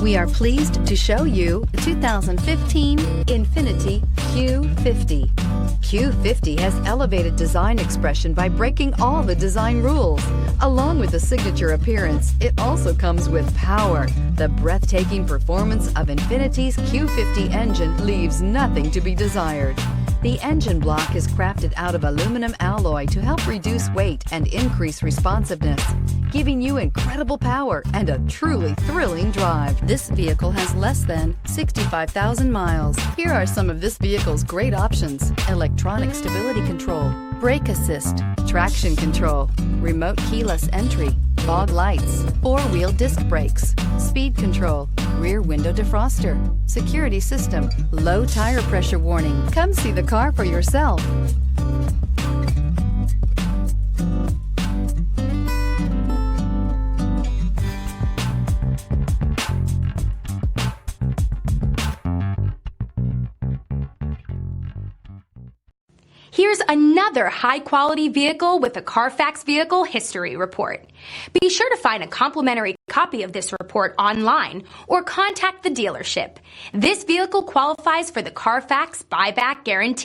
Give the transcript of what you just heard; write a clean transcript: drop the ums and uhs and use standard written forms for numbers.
We are pleased to show you the 2015 INFINITI Q50. Q50 has elevated design expression by breaking all the design rules. Along with the signature appearance, it also comes with power. The breathtaking performance of INFINITI's Q50 engine leaves nothing to be desired. The engine block is crafted out of aluminum alloy to help reduce weight and increase responsiveness, giving you incredible power and a truly thrilling drive. This vehicle has less than 65,000 miles. Here are some of this vehicle's great options: electronic stability control, brake assist, traction control, remote keyless entry, fog lights, four-wheel disc brakes, speed control, rear window defroster, security system, low tire pressure warning. Come see the car for yourself. Here's another high-quality vehicle with a CARFAX Vehicle History Report. Be sure to find a complimentary copy of this report online or contact the dealership. This vehicle qualifies for the CARFAX Buyback Guarantee.